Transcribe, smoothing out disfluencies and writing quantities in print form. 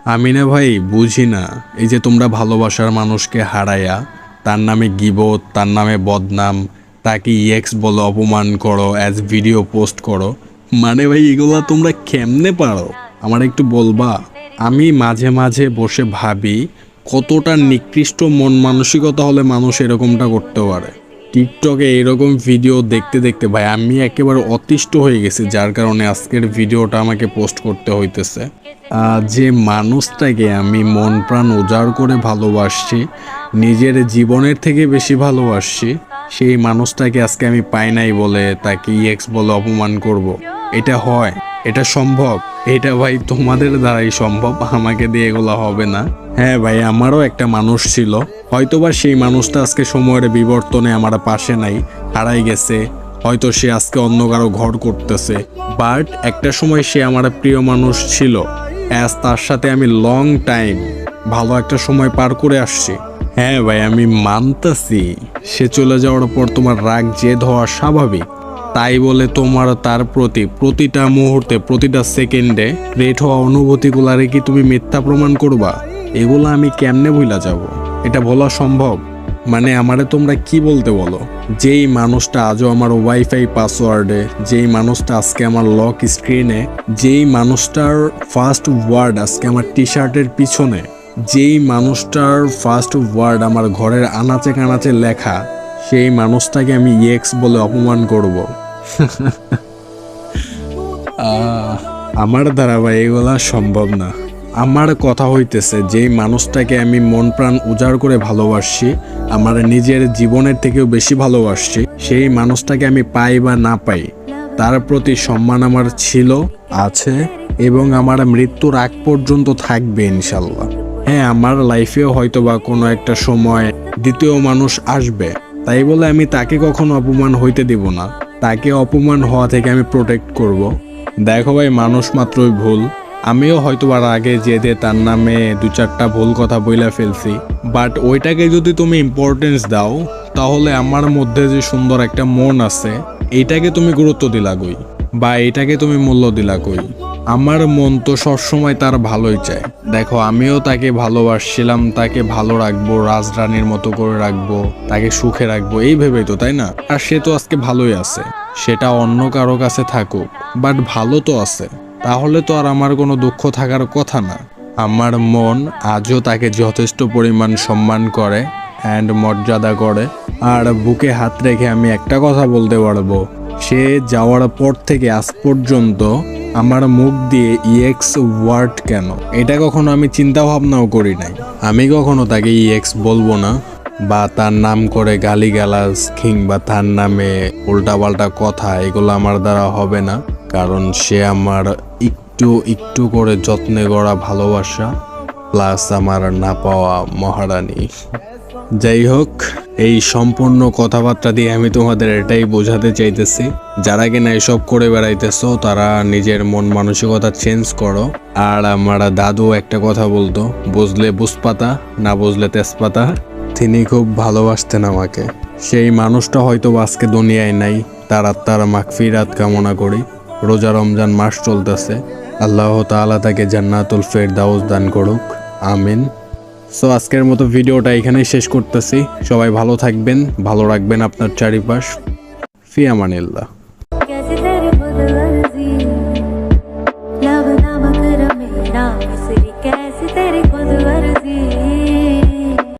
আমি না ভাই বুঝি না, এই যে তোমরা ভালোবাসার মানুষকে হারায়া তার নামে গিবত, তার নামে বদনাম, তাকে ইএক্স বলে অপমান করো, অ্যাজ ভিডিও পোস্ট করো, মানে ভাই এগুলা তোমরা কেমনে পারো আমার একটু বলবা? আমি মাঝে মাঝে বসে ভাবি কতটা নিকৃষ্ট মন মানসিকতা হলে মানুষ এরকমটা করতে পারে। টিকটকে এরকম ভিডিও দেখতে দেখতে ভাই আমি একেবারে অতিষ্ঠ হয়ে গেছি, যার কারণে আজকের ভিডিওটা আমাকে পোস্ট করতে হইতেছে। যে মানুষটাকে আমি মন প্রাণ উজাড় করে ভালোবাসছি, নিজের জীবনের থেকে বেশি ভালোবাসছি, সেই মানুষটাকে আজকে আমি পাই নাই বলে তাকে ইএক্স বলে অপমান করব। এটা হয়? এটা সম্ভব? এটা ভাই তোমাদের দ্বারাই সম্ভব, আমাকে দিয়ে এগুলো হবে না। হ্যাঁ ভাই, আমারও একটা মানুষ ছিল, হয়তোবা সেই মানুষটা আজকে সময়ের বিবর্তনে আমার পাশে নাই, হারাই গেছে, হয়তো সে আজকে অন্য কারো ঘর করতেছে, বাট একটা সময় সে আমার প্রিয় মানুষ ছিল। তার সাথে আমি লং টাইম ভালো একটা সময় পার করে আসছি। হ্যাঁ ভাই, আমি মানতাছি সে চলে যাওয়ার পর তোমার রাগ জেদ হওয়া স্বাভাবিক, তাই বলে তোমার তার প্রতি প্রতিটা মুহূর্তে প্রতিটা সেকেন্ডে ক্রিয়েট হওয়া অনুভূতিগুলারে কি তুমি মিথ্যা প্রমাণ করবা? এগুলো আমি কেমনে ভুলা যাব? এটা বলা সম্ভব? মানে আমারে তোমরা কি বলতে বলো? যেই মানুষটা আজও আমার ওয়াইফাই পাসওয়ার্ডে, যেই মানুষটা আজকে আমার লক স্ক্রিনে, যেই মানুষটার ফার্স্ট ওয়ার্ড আজকে আমার টি শার্টের পিছনে, যেই মানুষটার ফার্স্ট ওয়ার্ড আমার ঘরের আনাচে কানাচে লেখা, সেই মানুষটাকে আমি ইএক্স বলে অপমান করব? আমার দ্বারা ভাই এগুলা সম্ভব না। আমার কথা হইতেছে যেই মানুষটাকে আমি মন প্রাণ উজাড় করে ভালোবাসছি, আমার নিজের জীবনের থেকেও বেশি ভালোবাসছি, সেই মানুষটাকে আমি পাই বা না পাই, তার প্রতি সম্মান আমার ছিল, আছে এবং আমার মৃত্যুর আগ পর্যন্ত থাকবে ইনশাল্লাহ। হ্যাঁ, আমার লাইফেও হয়তো বা কোনো একটা সময় দ্বিতীয় মানুষ আসবে, তাই বলে আমি তাকে কখনো অপমান হইতে দিব না, তাকে অপমান হওয়া থেকে আমি প্রোটেক্ট করব। দেখো ভাই, মানুষ মাত্রই ভুল, আমিও হয়তো আর আগে যেতে তার নামে দু চারটা ভুল কথা বইলা ফেলছি, বাট ওইটাকে যদি তুমি ইম্পর্টেন্স দাও তাহলে আমার মধ্যে যে সুন্দর একটা মন আছে এইটাকে তুমি গুরুত্ব দিলা কই, বা এটাকে তুমি মূল্য দিলা কই? আমার মন তো সবসময় তার ভালোই চায়। দেখো, আমিও তাকে ভালোবাসছিলাম, তাকে ভালো রাখবো, রাজরানীর মতো করে রাখবো, তাকে সুখে রাখবো এই ভেবেই তো, তাই না? আর সে তো আজকে ভালোই আছে, সেটা অন্য কারো কাছে থাকুক, বাট ভালো তো আছে, তাহলে তো আর আমার কোনো দুঃখ থাকার কথা না। আমার মন আজও তাকে যথেষ্ট পরিমাণ সম্মান করে অ্যান্ড মর্যাদা করে। আর বুকে হাত রেখে আমি একটা কথা বলতে পারবো, সে যাওয়ার পর থেকে আজ পর্যন্ত আমার মুখ দিয়ে ইএক্স ওয়ার্ড কেন, এটা কখনো আমি চিন্তা ভাবনাও করি নাই। আমি কখনো তাকে ইএক্স বলবো না, বা তার নাম করে গালিগালাজ কিংবা তার নামে উল্টাপাল্টা কথা, এগুলো আমার দ্বারা হবে না, কারণ সে আমার একটু একটু করে যত্নে গড়া ভালোবাসা, প্লাস আমার না পাওয়া মহারানী। যাই হোক, এই সম্পূর্ণ কথাবার্তা দিয়ে আমি তোমাদের এটাই বোঝাতে চাইতেছি, যারা কিনা এসব করে বেড়াইতেছো তারা নিজের মন মানসিকতা চেঞ্জ করো। আর আমার দাদু একটা কথা বলতো, বুঝলে বুঝপাতা, না বুঝলে তেজপাতা। তিনি খুব ভালোবাসতেন আমাকে, সেই মানুষটা হয়তো আজকে দুনিয়ায় নাই, তার আত্মার মাগফিরাত কামনা করি। রোজা রমজান মাস চলতেছে, আল্লাহ তাআলা তাকে জান্নাতুল ফেরদাউস দান করুক, আমিন। সো আজকের মতো ভিডিওটা এখানেই শেষ করতেছি। সবাই ভালো থাকবেন, ভালো রাখবেন আপনার চারিপাশ। ফি আমানিল্লাহ।